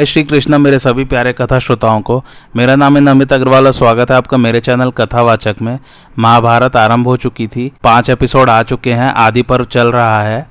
जय श्री कृष्ण मेरे सभी प्यारे कथा श्रोताओं को। मेरा नाम है नमित अग्रवाल और स्वागत है आपका मेरे चैनल कथावाचक में। महाभारत आरंभ हो चुकी थी, 5 एपिसोड आ चुके हैं, आदि पर्व चल रहा है।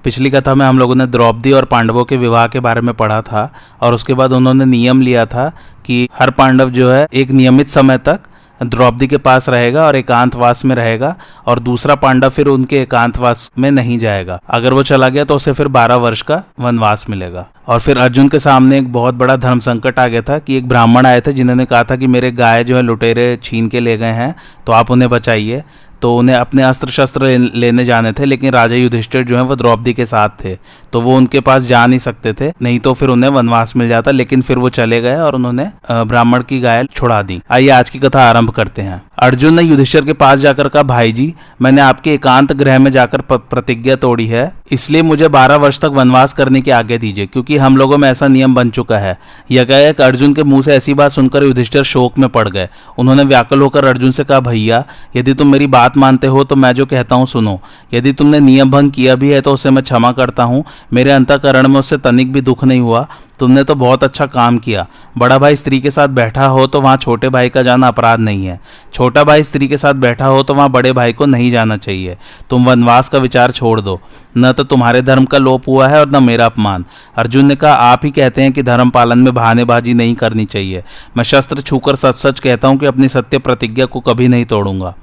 पिछली कथा में हम लोगों ने द्रौपदी और पांडवों के विवाह के बारे में पढ़ा था और उसके बाद उन्होंने नियम लिया था कि हर पांडव जो है एक नियमित समय तक द्रौपदी के पास रहेगा और एकांतवास में रहेगा और दूसरा पांडव फिर उनके एकांतवास में नहीं जाएगा। अगर वो चला गया तो उसे फिर 12 वर्ष का वनवास मिलेगा। और फिर अर्जुन के सामने एक बहुत बड़ा धर्म संकट आ गया था कि एक ब्राह्मण आए थे जिन्होंने कहा था कि मेरे गाय जो है लुटेरे छीन के ले गए हैं, तो आप उन्हें बचाइए। तो उन्हें अपने अस्त्र शस्त्र लेने जाने थे, लेकिन राजा युधिष्ठिर जो है वो द्रौपदी के साथ थे, तो वो उनके पास जा नहीं सकते थे, नहीं तो फिर उन्हें वनवास मिल जाता। लेकिन फिर वो चले गए और उन्होंने ब्राह्मण की गाय छुड़ा दी। आइए आज की कथा आरंभ करते हैं। अर्जुन ने युधिष्ठिर के पास जाकर कहा, भाई जी, मैंने आपके एकांत गृह में जाकर प्रतिज्ञा तोड़ी है, इसलिए मुझे 12 वर्ष तक वनवास करने की आज्ञा दीजिए, क्योंकि हम लोगों में ऐसा नियम बन चुका है। यह कहे कि अर्जुन के मुंह से ऐसी बात सुनकर युधिष्ठिर शोक में पड़ गए। उन्होंने व्याकुल होकर अर्जुन से कहा, भैया, यदि तुम मेरी बात मानते हो तो मैं जो कहता हूँ सुनो। यदि तुमने नियम भंग किया भी है तो उसे मैं क्षमा करता हूँ, मेरे अंतःकरण में उससे तनिक भी दुख नहीं हुआ। तुमने तो बहुत अच्छा काम किया। बड़ा भाई स्त्री के साथ बैठा हो तो वहाँ छोटे भाई का जाना अपराध नहीं है। छोटा भाई स्त्री के साथ बैठा हो तो वहाँ बड़े भाई को नहीं जाना चाहिए। तुम वनवास का विचार छोड़ दो, न तो तुम्हारे धर्म का लोप हुआ है और न मेरा अपमान। अर्जुन ने कहा, आप ही कहते हैं कि धर्म पालन में बहानेबाजी नहीं करनी चाहिए। मैं शस्त्र छूकर सच सच कहता हूँ कि अपनी सत्य प्रतिज्ञा को कभी नहीं तोड़ूंगा।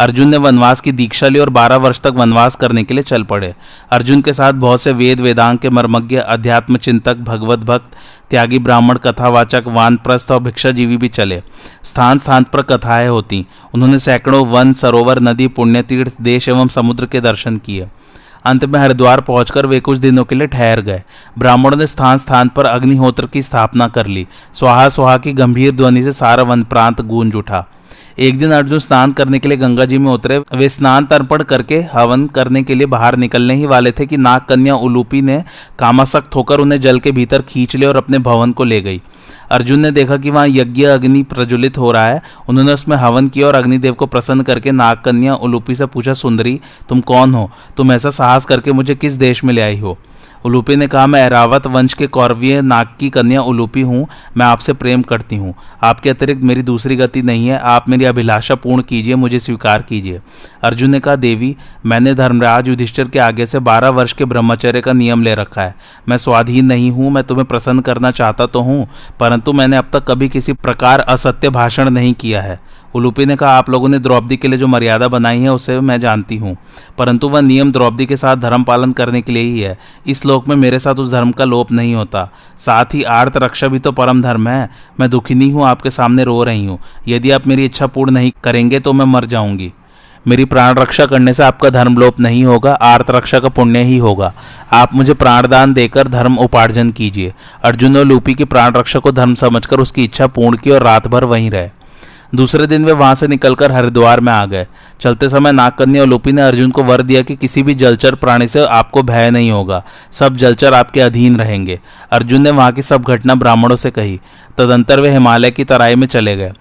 अर्जुन ने वनवास की दीक्षा ली और 12 वर्ष तक वनवास करने के लिए चल पड़े। अर्जुन के साथ बहुत से वेद वेदांग के मर्मज्ञ, अध्यात्म चिंतक, भगवत भक्त, त्यागी ब्राह्मण, कथावाचक, वानप्रस्थ और भिक्षाजीवी भी चले। स्थान स्थान पर कथाएं होती। उन्होंने सैकड़ों वन, सरोवर, नदी, पुण्यतीर्थ, देश एवं समुद्र के दर्शन किए। अंत में हरिद्वार पहुंचकर वे कुछ दिनों के लिए ठहर गए। ब्राह्मणों ने स्थान स्थान पर अग्निहोत्र की स्थापना कर ली। स्वाहा स्वाहा की गंभीर ध्वनि से सारा वन प्रांत गूंज उठा। एक दिन अर्जुन स्नान करने के लिए गंगा जी में उतरे। वे स्नान तर्पण करके हवन करने के लिए बाहर निकलने ही वाले थे कि नाग कन्या उलूपी ने कामासक्त होकर उन्हें जल के भीतर खींच लिया और अपने भवन को ले गई। अर्जुन ने देखा कि वहां यज्ञ अग्नि प्रज्वलित हो रहा है। उन्होंने उसमें हवन किया और अग्निदेव को प्रसन्न करके नाग कन्या उलूपी से पूछा, सुंदरी, तुम कौन हो? तुम ऐसा साहस करके मुझे किस देश में ले आई हो? उलूपी ने कहा, मैं ऐरावत वंश के कौरवीय नाग की कन्या उलूपी हूँ। मैं आपसे प्रेम करती हूँ। आपके अतिरिक्त मेरी दूसरी गति नहीं है। आप मेरी अभिलाषा पूर्ण कीजिए, मुझे स्वीकार कीजिए। अर्जुन ने कहा, देवी, मैंने धर्मराज युधिष्ठिर के आगे से 12 वर्ष के ब्रह्मचर्य का नियम ले रखा है। मैं स्वाधीन नहीं हूँ। मैं तुम्हें प्रसन्न करना चाहता तो हूँ, परंतु मैंने अब तक कभी किसी प्रकार असत्य भाषण नहीं किया है। उलूपी ने कहा, आप लोगों ने द्रौपदी के लिए जो मर्यादा बनाई है उसे मैं जानती हूँ, परंतु वह नियम द्रौपदी के साथ धर्म पालन करने के लिए ही है। इस लोक में मेरे साथ उस धर्म का लोप नहीं होता। साथ ही आर्त रक्षा भी तो परम धर्म है। मैं दुखिनी हूँ, आपके सामने रो रही हूँ। यदि आप मेरी इच्छा पूर्ण नहीं करेंगे तो मैं मर जाऊंगी। मेरी प्राण रक्षा करने से आपका धर्मलोप नहीं होगा, आर्त रक्षा का पुण्य ही होगा। आप मुझे प्राणदान देकर धर्म उपार्जन कीजिए। अर्जुन ने उलूपी की प्राण रक्षा को धर्म समझकर उसकी इच्छा पूर्ण की और रात भर वहीं रहे। दूसरे दिन वे वहां से निकलकर हरिद्वार में आ गए। चलते समय नागकन्या उलूपी ने अर्जुन को वर दिया कि किसी भी जलचर प्राणी से आपको भय नहीं होगा, सब जलचर आपके अधीन रहेंगे। अर्जुन ने वहां की सब घटना ब्राह्मणों से कही। तदंतर वे हिमालय की तराई में चले गए।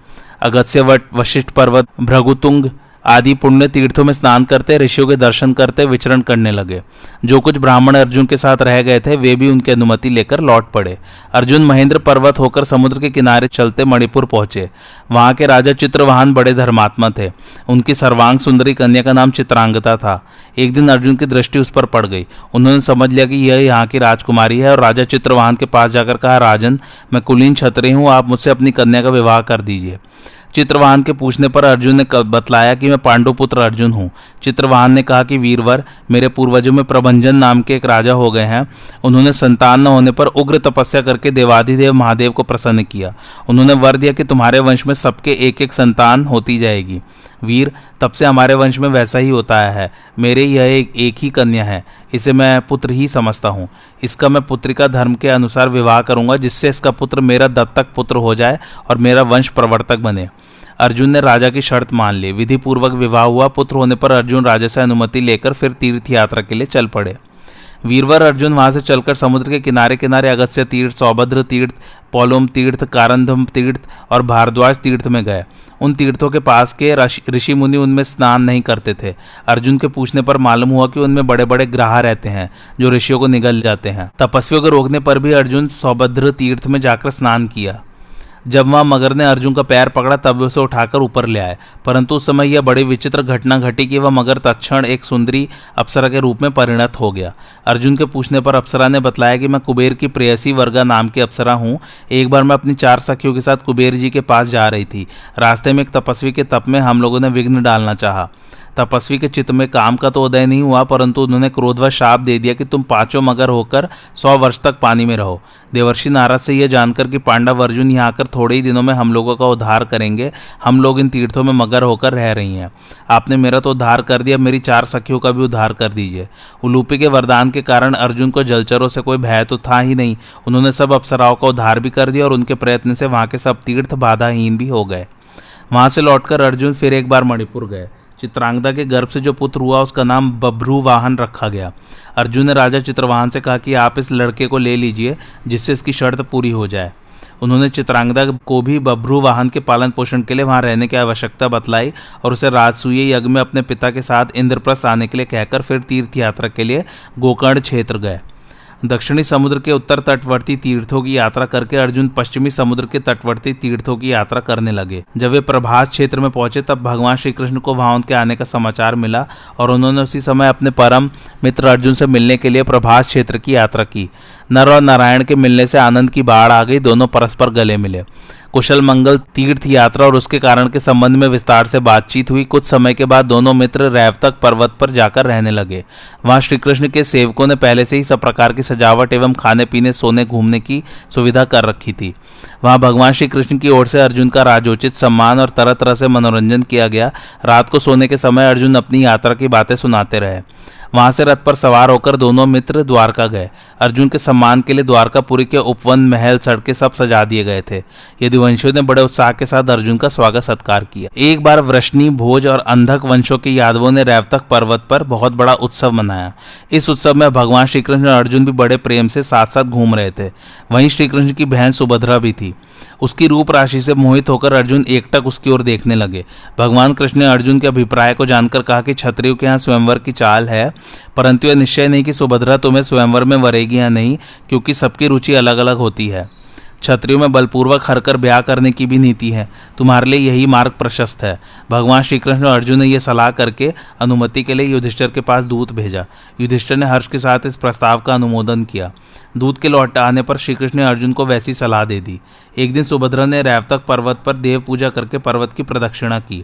अगस्त्य वट, वशिष्ठ पर्वत, भृगुतुंग आदि पुण्य तीर्थों में स्नान करते, ऋषियों के दर्शन करते विचरण करने लगे। जो कुछ ब्राह्मण अर्जुन के साथ रह गए थे वे भी उनकी अनुमति लेकर लौट पड़े। अर्जुन महेंद्र पर्वत होकर समुद्र के किनारे चलते मणिपुर पहुंचे। वहां के राजा चित्रवाहन बड़े धर्मात्मा थे। उनकी सर्वांग सुंदरी कन्या का नाम चित्रांगता था। एक दिन अर्जुन की दृष्टि उस पर पड़ गई। उन्होंने समझ लिया कि यह यहाँ की राजकुमारी है और राजा चित्रवाहन के पास जाकर कहा, राजन, मैं कुलीन क्षत्रिय हूँ, आप मुझसे अपनी कन्या का विवाह कर दीजिए। चित्रवाहन के पूछने पर अर्जुन ने बतलाया कि मैं पांडुपुत्र अर्जुन हूँ। चित्रवाहन ने कहा कि वीरवर, मेरे पूर्वजों में प्रभंजन नाम के एक राजा हो गए हैं। उन्होंने संतान न होने पर उग्र तपस्या करके देवाधिदेव महादेव को प्रसन्न किया। उन्होंने वर दिया कि तुम्हारे वंश में सबके एक एक संतान होती जाएगी। वीर, तब से हमारे वंश में वैसा ही होता है। मेरे यह एक ही कन्या है, इसे मैं पुत्र ही समझता हूँ। इसका मैं पुत्रिका धर्म के अनुसार विवाह करूंगा, जिससे इसका पुत्र मेरा दत्तक पुत्र हो जाए और मेरा वंश प्रवर्तक बने। अर्जुन ने राजा की शर्त मान ली। विधि पूर्वक विवाह हुआ। पुत्र होने पर अर्जुन राजा से अनुमति लेकर फिर तीर्थ यात्रा के लिए चल पड़े। वीरवर अर्जुन वहां से चलकर समुद्र के किनारे किनारे अगस्त्य तीर्थ, सौभद्र तीर्थ, पौलोम तीर्थ, कारंधम तीर्थ और भारद्वाज तीर्थ में गए। उन तीर्थों के पास के ऋषि मुनि उनमें स्नान नहीं करते थे। अर्जुन के पूछने पर मालूम हुआ कि उनमें बड़े बड़े ग्राह रहते हैं जो ऋषियों को निगल जाते हैं। तपस्वियों को रोकने पर भी अर्जुन सौभद्र तीर्थ में जाकर स्नान किया। जब वहां मगर ने अर्जुन का पैर पकड़ा तब वे उसे उठाकर ऊपर ले आए, परंतु उस समय यह बड़ी विचित्र घटना घटी कि वह मगर तत्क्षण एक सुंदरी अप्सरा के रूप में परिणत हो गया। अर्जुन के पूछने पर अप्सरा ने बतलाया कि मैं कुबेर की प्रेयसी वर्गा नाम की अप्सरा हूँ। एक बार मैं अपनी 4 सखियों के साथ कुबेर जी के पास जा रही थी। रास्ते में एक तपस्वी के तप में हम लोगों ने विघ्न डालना चाहा। तपस्वी के चित्त में काम का तो उदय नहीं हुआ, परंतु उन्होंने क्रोधवश शाप दे दिया कि तुम 5 मगर होकर 100 वर्ष तक पानी में रहो। देवर्षि नारद से यह जानकर कि पांडव अर्जुन यहाँ आकर थोड़े ही दिनों में हम लोगों का उद्धार करेंगे, हम लोग इन तीर्थों में मगर होकर रह रही हैं। आपने मेरा तो उद्धार कर दिया, मेरी 4 सखियों का भी उद्धार कर दीजिए। उलूपी के वरदान के कारण अर्जुन को जलचरों से कोई भय तो था ही नहीं। उन्होंने सब अप्सराओं का उद्धार भी कर दिया और उनके प्रयत्न से वहाँ के सब तीर्थ बाधाहीन भी हो गए। वहाँ से लौटकर अर्जुन फिर एक बार मणिपुर गए। चित्रांगदा के गर्भ से जो पुत्र हुआ उसका नाम बभ्रुवाहन रखा गया। अर्जुन ने राजा चित्रवाहन से कहा कि आप इस लड़के को ले लीजिए जिससे इसकी शर्त पूरी हो जाए। उन्होंने चित्रांगदा को भी बभ्रुवाहन के पालन पोषण के लिए वहां रहने की आवश्यकता बतलाई और उसे राजसूय यज्ञ में अपने पिता के साथ इंद्रप्रस्थ आने के लिए कहकर फिर तीर्थ यात्रा के लिए गोकर्ण क्षेत्र गए। दक्षिणी समुद्र के उत्तर तटवर्ती तीर्थों की यात्रा करके अर्जुन पश्चिमी समुद्र के तटवर्ती तीर्थों की यात्रा करने लगे। जब वे प्रभास क्षेत्र में पहुंचे तब भगवान श्री कृष्ण को वहां उनके आने का समाचार मिला और उन्होंने उसी समय अपने परम मित्र अर्जुन से मिलने के लिए प्रभास क्षेत्र की यात्रा की। नर और नारायण के मिलने से आनंद की बाढ़ आ गई। दोनों परस्पर गले मिले। कुशल मंगल तीर्थ यात्रा और उसके कारण के संबंध में विस्तार से बातचीत हुई। कुछ समय के बाद दोनों मित्र रैवतक पर्वत पर जाकर रहने लगे। वहां श्री कृष्ण के सेवकों ने पहले से ही सब प्रकार की सजावट एवं खाने पीने सोने घूमने की सुविधा कर रखी थी। वहां भगवान श्री कृष्ण की ओर से अर्जुन का राजोचित सम्मान और तरह तरह से मनोरंजन किया गया। रात को सोने के समय अर्जुन अपनी यात्रा की बातें सुनाते रहे। वहां से रथ पर सवार होकर दोनों मित्र द्वारका गए। अर्जुन के सम्मान के लिए द्वारकापुरी के उपवन, महल, सड़कें सब सजा दिए गए थे। यदुवंशियों ने बड़े उत्साह के साथ अर्जुन का स्वागत सत्कार किया। एक बार वृष्णि, भोज और अंधक वंशों के यादवों ने रैवतक पर्वत पर बहुत बड़ा उत्सव मनाया। इस उत्सव में भगवान श्री कृष्ण और अर्जुन भी बड़े प्रेम से साथ साथ घूम रहे थे। वहीं श्री कृष्ण की बहन सुभद्रा भी थी। उसकी रूप राशि से मोहित होकर अर्जुन एकटक उसकी ओर देखने लगे। भगवान कृष्ण ने अर्जुन के अभिप्राय को जानकर कहा कि क्षत्रियों के यहाँ स्वयंवर की चाल है, परंतु यह निश्चय नहीं कि सुभद्रा तुम्हें स्वयंवर में वरेगी या नहीं, क्योंकि सबकी रुचि अलग अलग होती है। क्षत्रियों में बलपूर्वक हरकर ब्याह करने की भी नीति है। तुम्हारे लिए यही मार्ग प्रशस्त है। भगवान श्री कृष्ण और अर्जुन ने यह सलाह करके अनुमति के लिए युधिष्ठिर के पास दूत भेजा। युधिष्ठिर ने हर्ष के साथ इस प्रस्ताव का अनुमोदन किया। दूत के लौट आने पर श्री कृष्ण ने अर्जुन को वैसी सलाह दे दी। एक दिन सुभद्रा ने रैवतक पर्वत पर देव पूजा करके पर्वत की प्रदक्षिणा की।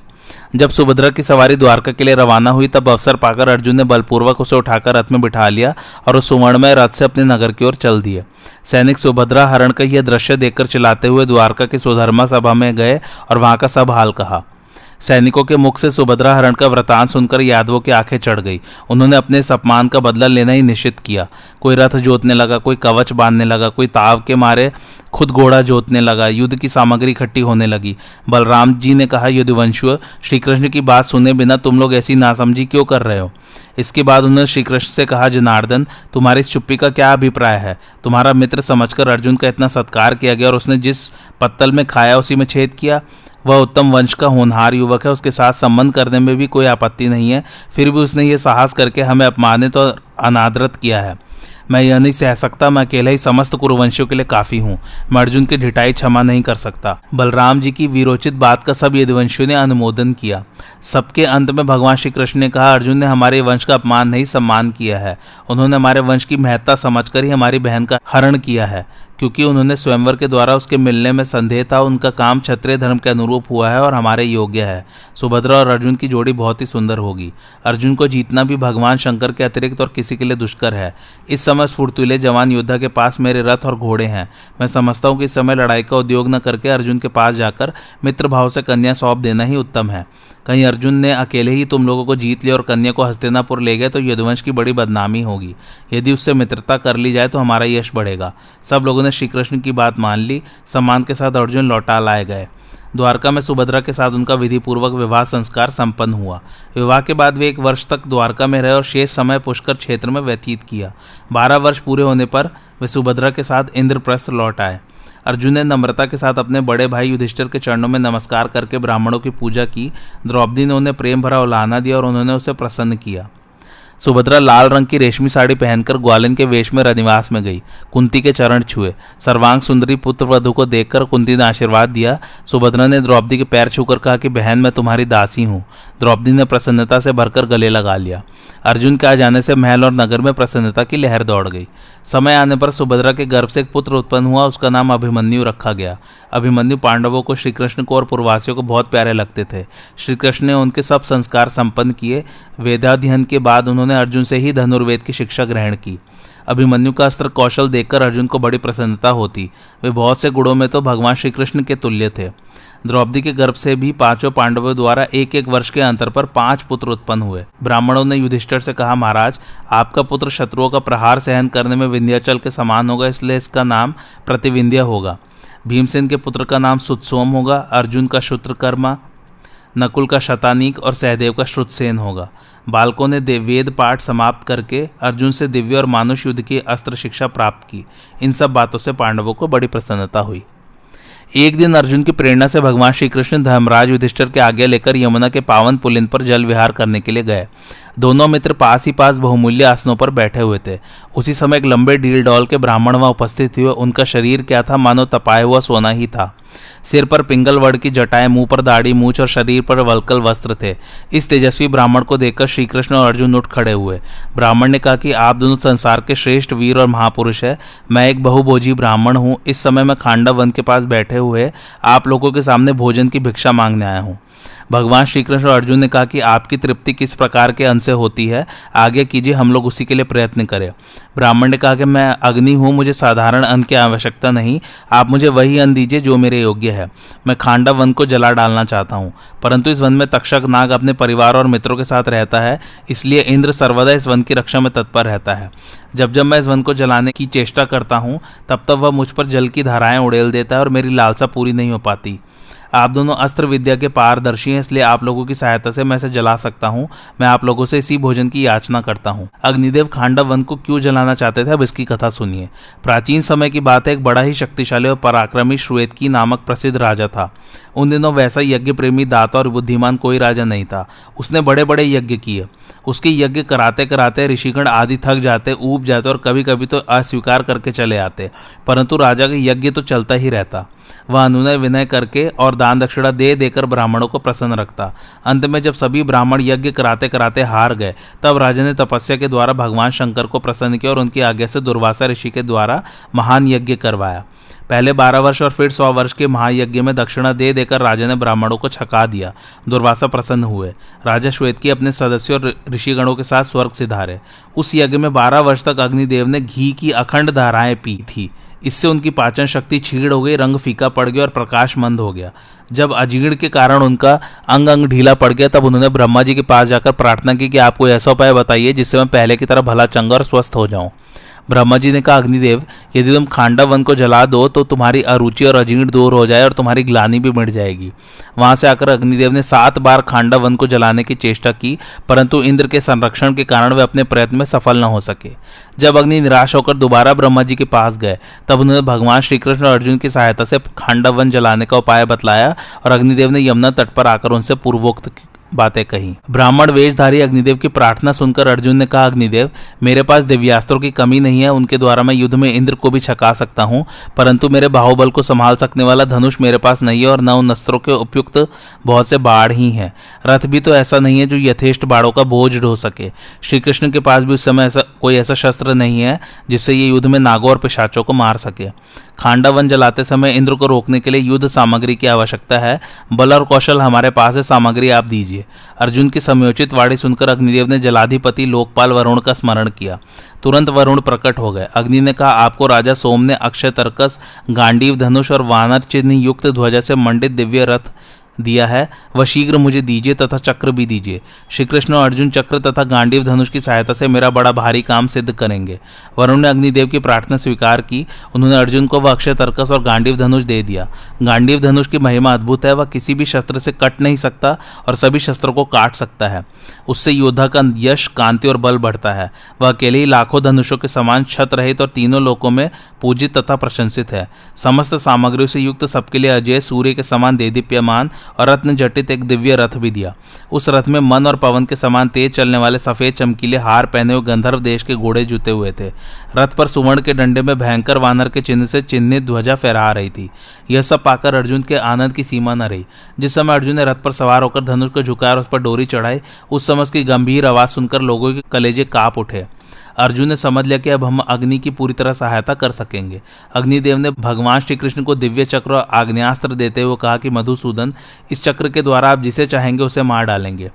जब सुभद्रा की सवारी द्वारका के लिए रवाना हुई तब अवसर पाकर अर्जुन ने बलपूर्वक उसे उठाकर रथ में बिठा लिया और उस सुवर्णमय रथ से अपने नगर की ओर चल दिए। सैनिक सुभद्रा हरण का यह दृश्य देखकर चिल्लाते हुए द्वारका की सुधर्मा सभा में गए और वहां का सब हाल कहा। सैनिकों के मुख से सुभद्रा हरण का वृतांत सुनकर यादवों की आंखें चढ़ गई। उन्होंने अपने इस अपमान का बदला लेना ही निश्चित किया। कोई रथ जोतने लगा, कोई कवच बांधने लगा, कोई ताव के मारे खुद घोड़ा जोतने लगा। युद्ध की सामग्री इकट्ठी होने लगी। बलराम जी ने कहा, यदुवंशियों, श्री कृष्ण की बात सुने बिना तुम लोग ऐसी नासमझी क्यों कर रहे हो? इसके बाद उन्होंने श्री कृष्ण से कहा, जनार्दन, तुम्हारी इस चुप्पी का क्या अभिप्राय है? तुम्हारा मित्र समझकर अर्जुन का इतना सत्कार किया गया और उसने जिस पत्तल में खाया उसी में छेद किया। वह उत्तम वंश का होनहार युवक है, उसके साथ संबंध करने में भी कोई आपत्ति नहीं है। फिर भी उसने ये साहस करके हमें अपमानित और अनादरत किया है। मैं यह नहीं सह सकता। मैं अकेला ही समस्त कुरुवंशियों के लिए काफी हूँ। मैं अर्जुन की ढिठाई क्षमा नहीं कर सकता। बलराम जी की वीरोचित बात का सब यदुवंशियों ने अनुमोदन किया। सबके अंत में भगवान श्री कृष्ण ने कहा, अर्जुन ने हमारे वंश का अपमान नहीं, सम्मान किया है। उन्होंने हमारे वंश की महत्ता समझकर ही हमारी बहन का हरण किया है। क्योंकि उन्होंने स्वयंवर के द्वारा उसके मिलने में संदेह था, उनका काम क्षत्रिय धर्म के अनुरूप हुआ है और हमारे योग्य है। सुभद्रा और अर्जुन की जोड़ी बहुत ही सुंदर होगी। अर्जुन को जीतना भी भगवान शंकर के अतिरिक्त और किसी के लिए दुष्कर है। इस समय फुर्तीले जवान योद्धा के पास मेरे रथ और घोड़े हैं। मैं समझता हूँ कि इस समय लड़ाई का उद्योग न करके अर्जुन के पास जाकर मित्र भाव से कन्या सौंप देना ही उत्तम है। कहीं अर्जुन ने अकेले ही तुम लोगों को जीत लिया और कन्या को हस्तिनापुर ले गए तो यदुवंश की बड़ी बदनामी होगी। यदि उससे मित्रता कर ली जाए तो हमारा यश बढ़ेगा। सब लोगों ने श्री कृष्ण की बात मान ली। सम्मान के साथ अर्जुन लौटा लाए गए। द्वारका में सुभद्रा के साथ उनका विधि पूर्वक विवाह संस्कार संपन्न हुआ। विवाह के बाद वे 1 वर्ष तक द्वारका में रहे और शेष समय पुष्कर क्षेत्र में व्यतीत किया। 12 वर्ष पूरे होने पर वे सुभद्रा के साथ इंद्रप्रस्थ लौट आए। अर्जुन ने नम्रता के साथ अपने बड़े भाई युधिष्ठिर के चरणों में नमस्कार करके ब्राह्मणों की पूजा की। द्रौपदी ने उन्हें प्रेम भरा उलाहना दिया और उन्होंने उसे प्रसन्न किया। सुभद्रा लाल रंग की रेशमी साड़ी पहनकर ग्वालिन के वेश में रनिवास में गई। कुंती के चरण छुए। सर्वांग सुंदरी पुत्र वधु को देखकर कुंती ने आशीर्वाद दिया। सुभद्रा ने द्रौपदी के पैर छूकर कहा कि बहन, मैं तुम्हारी दासी हूँ। द्रौपदी ने प्रसन्नता से भरकर गले लगा लिया। अर्जुन के आ जाने से महल और नगर में प्रसन्नता की लहर दौड़ गई। समय आने पर सुभद्रा के गर्भ से एक पुत्र उत्पन्न हुआ। उसका नाम अभिमन्यु रखा गया। अभिमन्यु पांडवों को, श्रीकृष्ण को और पूर्ववासियों को बहुत प्यारे लगते थे। श्रीकृष्ण ने उनके सब संस्कार संपन्न किए। वेदाध्ययन के बाद उन्होंने अर्जुन से ही धनुर्वेद की शिक्षा ग्रहण की। अभिमन्यु का अस्त्र कौशल देखकर अर्जुन को बड़ी प्रसन्नता होती। वे बहुत से गुणों में तो भगवान श्री कृष्ण के तुल्य थे। द्रौपदी के गर्भ से भी 5 पांडवों द्वारा 1-1 वर्ष के अंतर पर 5 पुत्र उत्पन्न हुए। ब्राह्मणों ने युधिष्ठिर से कहा, महाराज, आपका पुत्र शत्रुओं का प्रहार सहन करने में विंध्याचल के समान होगा, इसलिए इसका नाम प्रतिविंध्य होगा। भीमसेन के पुत्र का नाम सुतसोम होगा। अर्जुन का श्रुतकर्मा, नकुल का शतानीक और सहदेव का श्रुतसेन होगा। बालकों ने वेद पाठ समाप्त करके अर्जुन से दिव्य और मानुष युद्ध की अस्त्र शिक्षा प्राप्त की। इन सब बातों से पांडवों को बड़ी प्रसन्नता हुई। एक दिन अर्जुन की प्रेरणा से भगवान श्री कृष्ण धर्मराज युधिष्ठिर के आज्ञा लेकर यमुना के पावन पुलिन पर जल विहार करने के लिए गए। दोनों मित्र पास ही पास बहुमूल्य आसनों पर बैठे हुए थे। उसी समय एक लंबे डील डौल के ब्राह्मण वहां उपस्थित हुए। उनका शरीर क्या था, मानो तपाया हुआ सोना ही था। सिर पर पिंगलवड़ की जटाएं, मुंह पर दाढ़ी मूछ और शरीर पर वल्कल वस्त्र थे। इस तेजस्वी ब्राह्मण को देखकर श्रीकृष्ण और अर्जुन उठ खड़े हुए। ब्राह्मण ने कहा कि आप दोनों संसार के श्रेष्ठ वीर और महापुरुष है। मैं एक बहुभोजी ब्राह्मण हूँ। इस समय मैं खांडव वन के पास बैठे हुए आप लोगों के सामने भोजन की भिक्षा मांगने आया हूँ। भगवान श्रीकृष्ण और अर्जुन ने कहा कि आपकी तृप्ति किस प्रकार के अन्न से होती है, आगे कीजिए, हम लोग उसी के लिए प्रयत्न करें। ब्राह्मण ने कहा कि मैं अग्नि हूँ, मुझे साधारण अन्न की आवश्यकता नहीं। आप मुझे वही अन्न दीजिए जो मेरे योग्य है। मैं खांडव वन को जला डालना चाहता हूँ, परंतु इस वन में तक्षक नाग अपने परिवार और मित्रों के साथ रहता है, इसलिए इंद्र सर्वदा इस वन की रक्षा में तत्पर रहता है। जब जब मैं इस वन को जलाने की चेष्टा करता हूँ, तब तब वह मुझ पर जल की धाराएं उड़ेल देता है और मेरी लालसा पूरी नहीं हो पाती। आप दोनों अस्त्र विद्या के पारदर्शी हैं, इसलिए आप लोगों की सहायता से मैं इसे जला सकता हूँ। मैं आप लोगों से इसी भोजन की याचना करता हूँ। अग्निदेव खांडव वन को क्यों जलाना चाहते थे, अब इसकी कथा सुनिए। प्राचीन समय की बात है, एक बड़ा ही शक्तिशाली और पराक्रमी श्वेतकी नामक प्रसिद्ध राजा था। उन दिनों वैसा यज्ञ प्रेमी, दाता और बुद्धिमान कोई राजा नहीं था। उसने बड़े बड़े यज्ञ किए। उसके यज्ञ कराते कराते ऋषिगण आदि थक जाते, ऊब जाते और कभी कभी तो अस्वीकार करके चले आते, परंतु राजा का यज्ञ तो चलता ही रहता। वह अनुनय विनय करके और दान दक्षिणा दे देकर ब्राह्मणों को प्रसन्न रखता। अंत में जब सभी ब्राह्मण यज्ञ कराते कराते हार गए, तब राजा ने तपस्या के द्वारा भगवान शंकर को प्रसन्न किया और उनकी आज्ञा से दुर्वासा ऋषि के द्वारा महान यज्ञ करवाया। पहले 12 वर्ष और फिर 100 वर्ष के महायज्ञ में दक्षिणा दे देकर राजा ने ब्राह्मणों को छका दिया। दुर्वासा प्रसन्न हुए। राजा श्वेतकी अपने सदस्यों और ऋषिगणों के साथ स्वर्ग सिधारे। उस यज्ञ में 12 वर्ष तक अग्निदेव ने घी की अखंड धाराएं पी थी। इससे उनकी पाचन शक्ति छीड़ हो गई, रंग फीका पड़ गया और प्रकाश मंद हो गया। जब अजीर्ण के कारण उनका अंग अंग ढीला पड़ गया, तब उन्होंने ब्रह्मा जी के पास जाकर प्रार्थना की कि आप कोई ऐसा उपाय बताइए जिससे मैं पहले की तरह भला चंगा और स्वस्थ हो जाऊं। ब्रह्मा जी ने कहा, अग्निदेव, यदि तुम खांडव वन को जला दो तो तुम्हारी अरुचि और अजीर्ण दूर हो जाए और तुम्हारी ग्लानि भी मिट जाएगी। वहां से आकर अग्निदेव ने 7 बार खांडव वन को जलाने की चेष्टा की, परंतु इंद्र के संरक्षण के कारण वे अपने प्रयत्न में सफल न हो सके। जब अग्नि निराश होकर दोबारा ब्रह्मा जी के पास गए, तब उन्होंने भगवान श्रीकृष्ण और अर्जुन की सहायता से खांडव वन जलाने का उपाय बतलाया और अग्निदेव ने यमुना तट पर आकर उनसे पूर्वोक्त बातें कही। ब्राह्मण वेशधारी अग्निदेव की प्रार्थना सुनकर अर्जुन ने कहा, अग्निदेव, मेरे पास दिव्यास्त्रों की कमी नहीं है, उनके द्वारा मैं युद्ध में इंद्र को भी छका सकता हूँ, परंतु मेरे बाहुबल को संभाल सकने वाला धनुष मेरे पास नहीं है और न उन अस्त्रों के उपयुक्त बहुत से बाढ़ ही हैं। रथ भी तो ऐसा नहीं है जो यथेष्ट बाढ़ों का बोझ ढो सके। श्री कृष्ण के पास भी उस समय कोई ऐसा शस्त्र नहीं है जिससे ये युद्ध में नागों और पिशाचों को मार सके। खांडव वन जलाते समय इंद्र को रोकने के लिए युद्ध सामग्री की आवश्यकता है। बल और कौशल हमारे पास है, सामग्री आप दीजिए। अर्जुन की समयोचित वाणी सुनकर अग्निदेव ने जलाधिपति लोकपाल वरुण का स्मरण किया। तुरंत वरुण प्रकट हो गए। अग्नि ने कहा, आपको राजा सोम ने अक्षय तर्कस, गांडीव धनुष और वानर चिन्ह युक्त ध्वजा से मंडित दिव्य रथ दिया है वह शीघ्र मुझे दीजिए तथा चक्र भी दीजिए। श्री कृष्ण और अर्जुन चक्र तथा गांडीव धनुष की सहायता से मेरा बड़ा भारी काम सिद्ध करेंगे। वरुण ने अग्निदेव की प्रार्थना स्वीकार की। उन्होंने अर्जुन को वह अक्षय तर्कस और गांडीव धनुष दे दिया। गांडीव धनुष की महिमा अद्भुत है। वह किसी भी शस्त्र से कट नहीं सकता और सभी शस्त्रों को काट सकता है। उससे योद्धा का यश, कांति और बल बढ़ता है। वह अकेले ही लाखों धनुषों के समान छत रहित और तीनों लोकों में पूजित तथा प्रशंसित है। समस्त सामग्रियों से युक्त, सबके लिए अजय, सूर्य के समान देदीप्यमान और रत्न जटित एक दिव्य रथ भी दिया। उस रथ में मन और पवन के समान तेज चलने वाले सफेद चमकीले हार पहने हुए गंधर्व देश के घोड़े जुते हुए थे। रथ पर सुवर्ण के डंडे में भयंकर वानर के चिन्ह से चिन्हित ध्वजा फहरा रही थी। यह सब पाकर अर्जुन के आनंद की सीमा न रही। जिस समय अर्जुन ने रथ पर सवार होकर धनुष को झुकाया और उस पर डोरी चढ़ाई, उस समय उसकी गंभीर आवाज सुनकर लोगों के कलेजे कांप उठे। अर्जुन ने समझ लिया कि अब हम अग्नि की पूरी तरह सहायता कर सकेंगे। अग्निदेव ने भगवान श्री कृष्ण को दिव्य चक्र और आग्नेयास्त्र देते हुए कहा कि मधुसूदन, इस चक्र के द्वारा आप जिसे चाहेंगे उसे मार डालेंगे।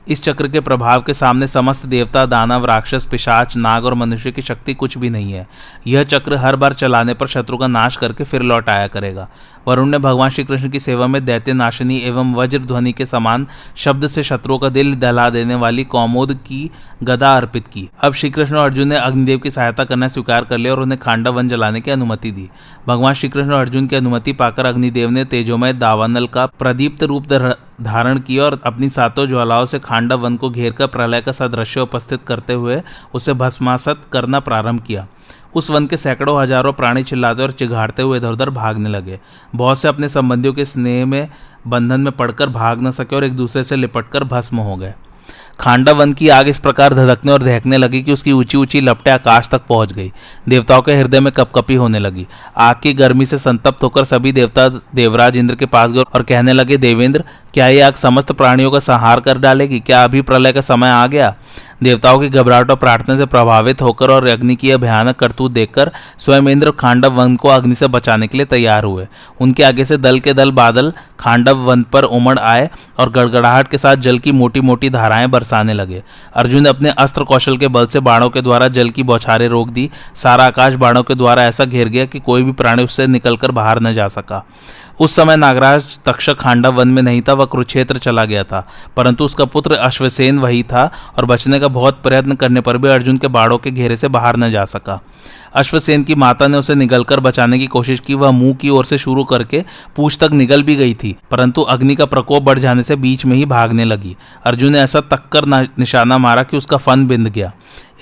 इस चक्र के प्रभाव के सामने समस्त देवता, दानव, राक्षस, पिशाच, नाग और मनुष्य की शक्ति कुछ भी नहीं है। यह चक्र हर बार चलाने पर शत्रु का नाश करके फिर लौट आया करेगा। वरुण ने भगवान श्री कृष्ण की सेवा में दैत्य नाशिनी एवं वज्र ध्वनि के समान शब्द से शत्रुओं का दिल दहला देने वाली कौमोद की गदा अर्पित की। अब श्री कृष्ण और अर्जुन ने अग्निदेव की सहायता करना स्वीकार कर लिया और उन्हें खांडव वन जलाने की अनुमति दी। भगवान श्री कृष्ण और अर्जुन की अनुमति पाकर अग्निदेव ने तेजोमय दावानल का प्रदीप्त रूप धारण किया और अपनी सातों ज्वालाओं से खांडव वन को घेरकर प्रलय का सदृश्य उपस्थित करते हुए उसे भस्मासत करना प्रारंभ किया। उस वन के सैकड़ों हजारों प्राणी चिल्लाते और चिघाड़ते हुए इधर उधर भागने लगे। बहुत से अपने संबंधियों के स्नेह में बंधन में पड़कर भाग न सके और एक दूसरे से लिपटकर भस्म हो गए। खांडव वन की आग इस प्रकार धधकने और दहकने लगी कि उसकी ऊंची ऊंची लपटें आकाश तक पहुंच गई। देवताओं के हृदय में कपकपी होने लगी। आग की गर्मी से संतप्त होकर सभी देवता देवराज इंद्र के पास गए और कहने लगे, देवेंद्र, क्या ये आग समस्त प्राणियों का संहार कर डालेगी? क्या अभी प्रलय का समय आ गया? देवताओं की घबराहट और प्रार्थना से प्रभावित होकर और अग्नि की यह भयानक करतूत देखकर स्वयं इंद्र खांडव वन को अग्नि से बचाने के लिए तैयार हुए। उनके आगे से दल के दल बादल खांडव वन पर उमड़ आए और गड़गड़ाहट के साथ जल की मोटी मोटी धाराएं बरसाने लगे। अर्जुन ने अपने अस्त्र कौशल के बल से बाणों के द्वारा जल की बौछारें रोक दी। सारा आकाश बाणों के द्वारा ऐसा घेर गया कि कोई भी प्राणी उससे निकलकर बाहर न जा सका। उस समय नागराज तक्षक खांडव वन में नहीं था, वह कुरुक्षेत्र चला गया था, परंतु उसका पुत्र अश्वसेन वही था और बचने का बहुत प्रयत्न करने पर भी अर्जुन के बाड़ों के घेरे से बाहर न जा सका। अश्वसेन की माता ने उसे निगलकर बचाने की कोशिश की। वह मुंह की ओर से शुरू करके पूंछ तक निगल भी गई थी, परंतु अग्नि का प्रकोप बढ़ जाने से बीच में ही भागने लगी। अर्जुन ने ऐसा तक्कर निशाना मारा कि उसका फन बिंद गया।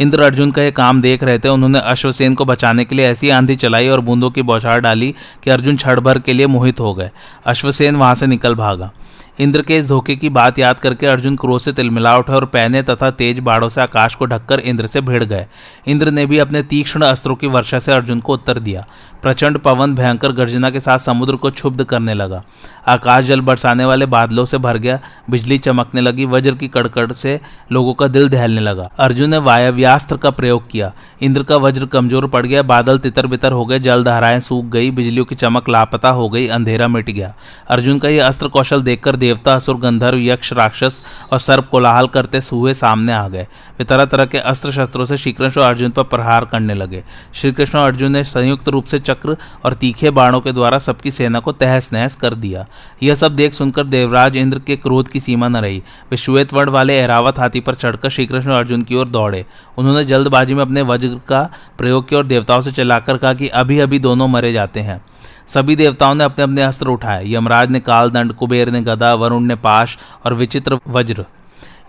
इंद्र अर्जुन का यह काम देख रहे थे। उन्होंने अश्वसेन को बचाने के लिए ऐसी आंधी चलाई और बूंदों की बौछार डाली कि अर्जुन क्षण भर के लिए मोहित हो गए। अश्वसेन वहां से निकल भागा। इंद्र के इस धोखे की बात याद करके अर्जुन क्रोध से तिलमिला उठे और पैने तथा तेज बाड़ों से आकाश को ढककर इंद्र से भिड़ गए। इंद्र ने भी अपने तीक्ष्ण अस्त्रों की वर्षा से अर्जुन को उत्तर दिया। प्रचंड पवन भयंकर गर्जना के साथ समुद्र को क्षुब्ध करने लगा। आकाश जल बरसाने वाले बादलों से भर गया। बिजली चमकने लगी। वज्र की कड़कड़ से लोगों का दिल दहलने लगा। अर्जुन ने वायव्यास्त्र का प्रयोग किया। इंद्र का वज्र कमजोर पड़ गया। बादल तितर बितर हो गए। जल धाराएं सूख गई। बिजलियों की चमक लापता हो गई। अंधेरा मिट गया। अर्जुन का यह अस्त्र कौशल देखकर देवता, असुर, गंधर्व, यक्ष, राक्षस और सर्प कोलाहल करते हुए सामने आ गए। वे तरह तरह के अस्त्र शस्त्रों से श्रीकृष्ण और अर्जुन पर प्रहार करने लगे। श्रीकृष्ण और अर्जुन ने संयुक्त रूप से चक्र और तीखे बाणों के द्वारा सबकी सेना को तहस नहस कर दिया। यह सब देख सुनकर देवराज इंद्र के क्रोध की सीमा न रही। वे श्वेत वर्ण वाले ऐरावत हाथी पर चढ़कर श्रीकृष्ण और अर्जुन की ओर दौड़े। उन्होंने जल्दबाजी में अपने वज्र का प्रयोग किया और देवताओं से चिल्लाकर कहा कि अभी अभी दोनों मरे जाते हैं। सभी देवताओं ने अपने अपने अस्त्र उठाए। यमराज ने कालदंड, कुबेर ने गदा, वरुण ने पाश और विचित्र वज्र।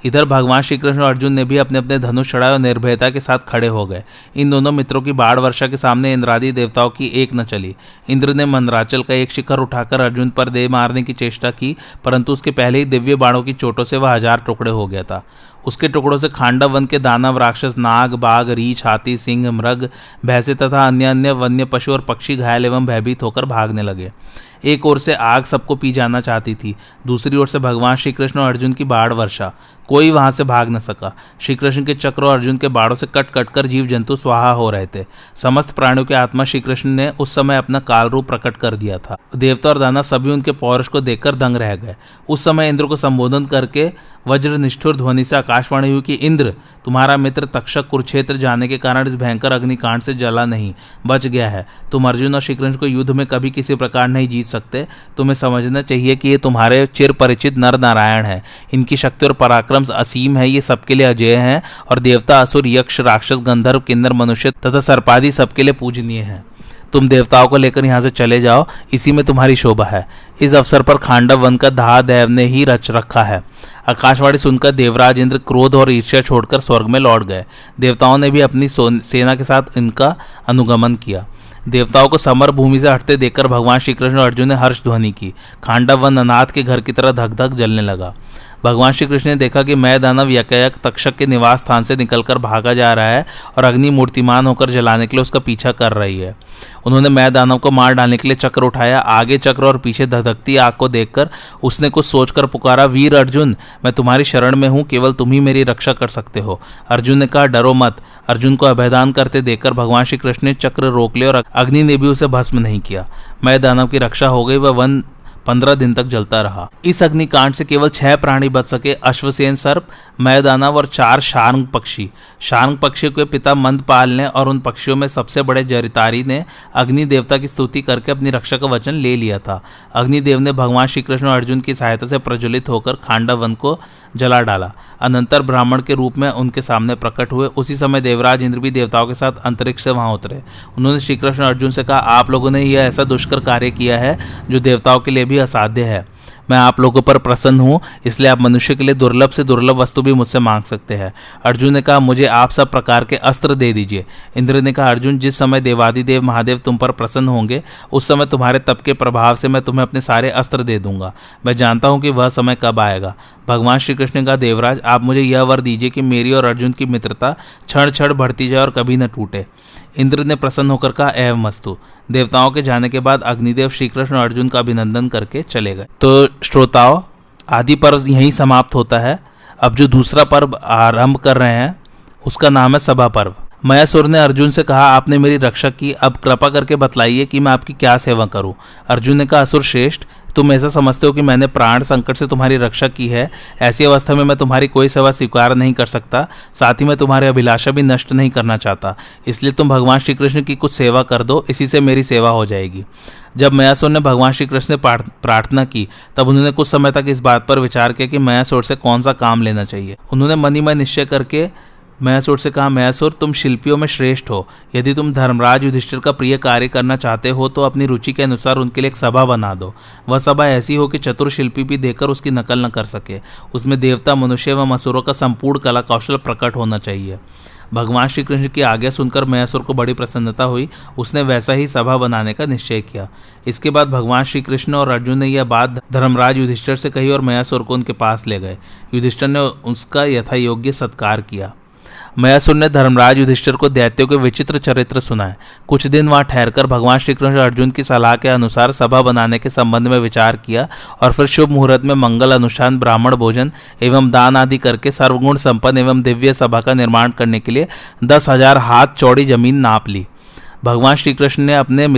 इधर भगवान श्री कृष्ण और अर्जुन ने भी अपने अपने धनुष चढ़ाए और निर्भयता के साथ खड़े हो गए। इन दोनों मित्रों की बाढ़ वर्षा के सामने इंद्रादि देवताओं की एक न चली। इंद्र ने मंदराचल का एक शिखर उठाकर अर्जुन पर दे मारने की चेष्टा की, परंतु उसके पहले ही दिव्य बाणों की चोटों से वह 1000 टुकड़े हो गया था। उसके टुकड़ों से खांडव वन के दानव, राक्षस, नाग, बाघ, रीछ, हाथी, सिंह, मृग, भैंसे तथा अन्य अन्य वन्य पशु और पक्षी घायल एवं भयभीत होकर भागने लगे। एक ओर से आग सबको पी जाना चाहती थी, दूसरी ओर से भगवान श्री कृष्ण और अर्जुन की बाढ़ वर्षा। कोई वहां से भाग न सका। श्री कृष्ण के चक्र और अर्जुन के बाड़ों से कट कट कर जीव जंतु स्वाहा हो रहे थे। समस्त प्राणियों के आत्मा श्री कृष्ण ने उस समय अपना काल रूप प्रकट कर दिया था। देवता और दानव सभी उनके पौरुष को देखकर दंग रह गए। उस समय इंद्र को संबोधन करके वज्र निष्ठुर ध्वनि से आकाशवाणी हुई कि इंद्र, तुम्हारा मित्र तक्षक कुरुक्षेत्र जाने के कारण इस भयंकर अग्निकांड से जला नहीं, बच गया है। तुम अर्जुन और श्री कृष्ण को युद्ध में कभी किसी प्रकार नहीं जीत सकते। तुम्हें समझना चाहिए कि ये तुम्हारे चिर परिचित नर नारायण हैं। इनकी शक्ति और पराक्रम असीम है, ये सबके लिए अजेय हैं और देवता, असुर, यक्ष, राक्षस, गंधर्व, किन्नर, मनुष्य तथा सर्पादि सबके लिए पूजनीय हैं। तुम देवताओं को लेकर यहाँ से चले जाओ, इसी में तुम्हारी शोभा है। इस अवसर पर खांडव वन का देव ने ही रच रखा है। आकाशवाणी सुनकर देवराज इंद्र क्रोध और ईर्ष्या छोड़कर स्वर्ग में लौट गए। देवताओं ने भी अपनी सेना के साथ इनका अनुगमन किया। देवताओं को समर भूमि से हटते देखकर भगवान श्री कृष्ण और अर्जुन ने हर्ष ध्वनि की। खांडव वन अनाथ के घर की तरह धक धक जलने लगा। भगवान श्री कृष्ण ने देखा कि मैं दानव यकयक तक्षक के निवास स्थान से निकलकर भागा जा रहा है और अग्नि मूर्तिमान होकर जलाने के लिए उसका पीछा कर रही है। उन्होंने मैं दानव को मार डालने के लिए चक्र उठाया। आगे चक्र और पीछे धधकती आग को देखकर उसने कुछ सोचकर पुकारा, वीर अर्जुन, मैं तुम्हारी शरण में हूँ, केवल तुम ही मेरी रक्षा कर सकते हो। अर्जुन ने कहा, डरो मत। अर्जुन को अभयदान करते देखकर भगवान श्री कृष्ण ने चक्र रोक लिया और अग्नि ने भी उसे भस्म नहीं किया। मैं दानव की रक्षा हो गई। वह वन 15 दिन तक जलता रहा। इस अग्निकांड से केवल 6 प्राणी बच सके, अश्वसेन सर्प, मैं दानव और 4 शार्ंग पक्षी। शार्ंग पक्षी के पिता मंदपाल ने और उन पक्षियों में सबसे बड़े जरितारी ने अग्नि देवता की स्तुति करके अपनी रक्षा का वचन ले लिया था। अग्निदेव ने भगवान श्री कृष्ण और अर्जुन की सहायता से प्रज्वलित होकर खांडव वन को जला डाला। अनंतर ब्राह्मण के रूप में उनके सामने प्रकट हुए। उसी समय देवराज इंद्र भी देवताओं के साथ अंतरिक्ष से वहां उतरे। उन्होंने श्री कृष्ण और अर्जुन से कहा, आप लोगों ने यह ऐसा दुष्कर कार्य किया है जो देवताओं के लिए भी असाध्य है। मैं आप लोगों पर प्रसन्न हूँ, इसलिए आप मनुष्य के लिए दुर्लभ से दुर्लभ वस्तु भी मुझसे मांग सकते हैं। अर्जुन ने कहा, मुझे आप सब प्रकार के अस्त्र दे दीजिए। इंद्र ने कहा, अर्जुन, जिस समय देवादिदेव महादेव तुम पर प्रसन्न होंगे उस समय तुम्हारे तप के प्रभाव से मैं तुम्हें अपने सारे अस्त्र दे दूंगा। मैं जानता हूँ कि वह समय कब आएगा। भगवान श्री कृष्ण का, देवराज, आप मुझे यह वर दीजिए कि मेरी और अर्जुन की मित्रता क्षण क्षण बढ़ती जाए और कभी न टूटे। इंद्र ने प्रसन्न होकर कहा, एवमस्तु। देवताओं के जाने के बाद अग्निदेव श्री कृष्ण और अर्जुन का अभिनंदन करके चले गए। तो श्रोताओं, आदि पर्व यहीं समाप्त होता है। अब जो दूसरा पर्व आरंभ कर रहे हैं उसका नाम है सभा पर्व। मयासुर ने अर्जुन से कहा, आपने मेरी रक्षा की, अब कृपा करके बतलाइए कि मैं आपकी क्या सेवा करूं। अर्जुन ने कहा, असुर श्रेष्ठ, तुम ऐसा समझते हो कि मैंने प्राण संकट से तुम्हारी रक्षा की है। ऐसी अवस्था में मैं तुम्हारी कोई सेवा स्वीकार नहीं कर सकता, साथ ही मैं तुम्हारी अभिलाषा भी नष्ट नहीं करना चाहता। इसलिए तुम भगवान श्री कृष्ण की कुछ सेवा कर दो, इसी से मेरी सेवा हो जाएगी। जब मयासुर ने भगवान श्री कृष्ण से प्रार्थना की तब उन्होंने कुछ समय तक इस बात पर विचार किया कि मयासुर से कौन सा काम लेना चाहिए। उन्होंने मन ही मन निश्चय करके मयासुर से कहा, मयासुर, तुम शिल्पियों में श्रेष्ठ हो। यदि तुम धर्मराज युधिष्ठिर का प्रिय कार्य करना चाहते हो तो अपनी रुचि के अनुसार उनके लिए एक सभा बना दो। वह सभा ऐसी हो कि चतुर शिल्पी भी देखकर उसकी नकल न कर सके। उसमें देवता, मनुष्य एवं असुरों का संपूर्ण कला कौशल प्रकट होना चाहिए। भगवान श्री कृष्ण की आज्ञा सुनकर मयासुर को बड़ी प्रसन्नता हुई। उसने वैसा ही सभा बनाने का निश्चय किया। इसके बाद भगवान श्री कृष्ण और अर्जुन ने यह बात धर्मराज युधिष्ठिर से कही और मयासुर को उनके पास ले गए। युधिष्ठिर ने उसका यथायोग्य सत्कार किया। मयासुर ने धर्मराज युधिष्ठिर को दैत्यों के विचित्र चरित्र सुनाए। कुछ दिन वहां ठहरकर भगवान श्री कृष्ण अर्जुन की सलाह के अनुसार सभा बनाने के संबंध में विचार किया और फिर शुभ मुहूर्त में मंगल अनुष्ठान, ब्राह्मण भोजन एवं दान आदि करके सर्वगुण संपन्न एवं दिव्य सभा का निर्माण करने के लिए 10,000 हाथ चौड़ी जमीन नाप ली। भगवान श्री कृष्ण ने अपने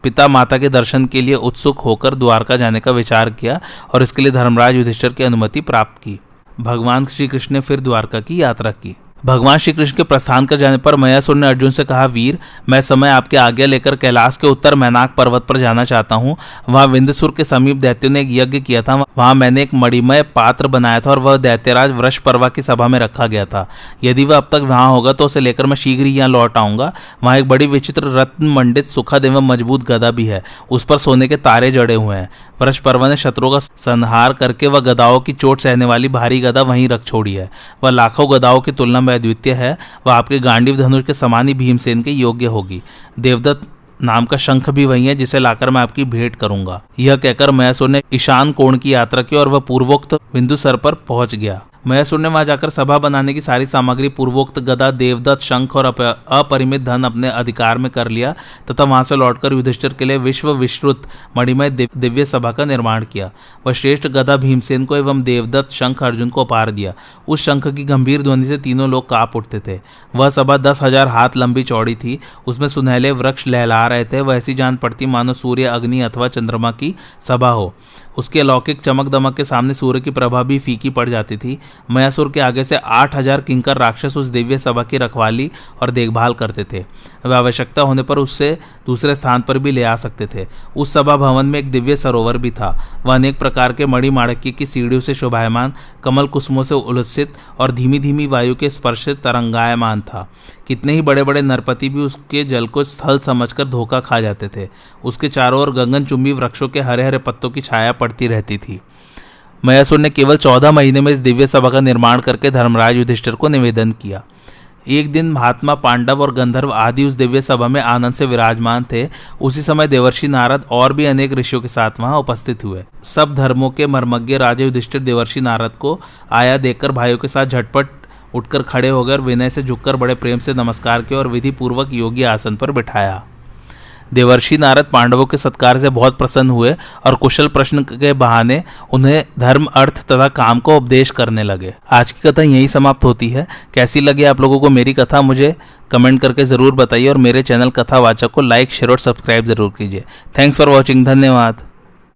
पिता माता के दर्शन के लिए उत्सुक होकर द्वारका जाने का विचार किया और इसके लिए धर्मराज युधिष्ठिर की अनुमति प्राप्त की। भगवान श्री कृष्ण ने फिर द्वारका की यात्रा की। भगवान श्री कृष्ण के प्रस्थान कर जाने पर मयासुर ने अर्जुन से कहा, वीर, मैं समय आपकी आज्ञा लेकर कैलाश के उत्तर मैनाक पर्वत पर जाना चाहता हूँ। वहाँ विंध्यसुर के समीप दैत्यों ने एक यज्ञ किया था। वहाँ मैंने एक मणिमय पात्र बनाया था और वह दैत्यराज वृषपर्वा की सभा में रखा गया था। यदि वह अब तक वहाँ होगा तो उसे लेकर मैं शीघ्र ही यहाँ लौट आऊंगा। वहाँ एक बड़ी विचित्र रत्न मंडित सुखद एवं मजबूत गदा भी है। उस पर सोने के तारे जड़े हुए हैं। वृषपर्वा ने शत्रुओं का संहार करके वह गदाओं की चोट सहने वाली भारी गदा वहीं रख छोड़ी है। वह लाखों गदाओं की तुलना में अद्वितीय है। वह आपके गांडीव धनुष के समान ही भीमसेन के योग्य होगी। देवदत्त नाम का शंख भी वही है जिसे लाकर मैं आपकी भेंट करूंगा। यह कहकर मयासुर ने ईशान कोण की यात्रा की और वह पूर्वोक्त बिंदुसर पर पहुंच गया। मयासुर ने वहां जाकर सभा बनाने की सारी सामग्री, पूर्वोक्त गदा, देवदत्त शंख और अपरिमित धन अपने अधिकार में कर लिया तथा वहां से लौटकर युधिष्ठिर के लिए विश्व विश्रुत मणिमय दिव्य सभा का निर्माण किया। वह श्रेष्ठ गदा भीमसेन को एवं देवदत्त शंख अर्जुन को उपहार दिया। उस शंख की गंभीर ध्वनि से तीनों लोग कांप उठते थे। वह सभा 10,000 हाथ लंबी चौड़ी थी। उसमें सुनहले वृक्ष लहला रहे थे। वह ऐसी जान पड़ती मानो सूर्य, अग्नि अथवा चंद्रमा की सभा हो। उसके अलौकिक चमक दमक के सामने सूर्य की प्रभा भी फीकी पड़ जाती थी। मयासुर के आगे से 8000 किंकर राक्षस उस दिव्य सभा की रखवाली और देखभाल करते थे। वे आवश्यकता होने पर उससे दूसरे स्थान पर भी ले आ सकते थे। उस सभा भवन में एक दिव्य सरोवर भी था। वह अनेक प्रकार के मणिमाणिक्य की सीढ़ियों से शोभायमान, कमल कुसुमों से उल्लसित और धीमी धीमी वायु के स्पर्श से तरंगायमान था। कितने ही बड़े बड़े नरपति भी उसके जल को स्थल समझकर धोखा खा जाते थे। उसके चारों ओर गगनचुंबी वृक्षों के हरे हरे पत्तों की छाया पड़ती रहती थी। मयासुर ने केवल 14 महीने में इस दिव्य सभा का निर्माण करके धर्मराज युधिष्ठिर को निवेदन किया। एक दिन महात्मा, पांडव और गंधर्व आदि उस दिव्य सभा में आनंद से विराजमान थे। उसी समय देवर्षि नारद और भी अनेक ऋषियों के साथ वहां उपस्थित हुए। सब धर्मों के मर्मज्ञ राजा युधिष्ठिर देवर्षि नारद को आया देखकर भाइयों के साथ झटपट उठकर खड़े हो गए और विनय से झुककर बड़े प्रेम से नमस्कार किया और विधि पूर्वक योगी आसन पर बिठाया। देवर्षि नारद पांडवों के सत्कार से बहुत प्रसन्न हुए और कुशल प्रश्न के बहाने उन्हें धर्म, अर्थ तथा काम को उपदेश करने लगे। आज की कथा यही समाप्त होती है। कैसी लगी आप लोगों को मेरी कथा, मुझे कमेंट करके ज़रूर बताइए और मेरे चैनल कथावाचक को लाइक, शेयर और सब्सक्राइब जरूर कीजिए। Thanks for watching. धन्यवाद।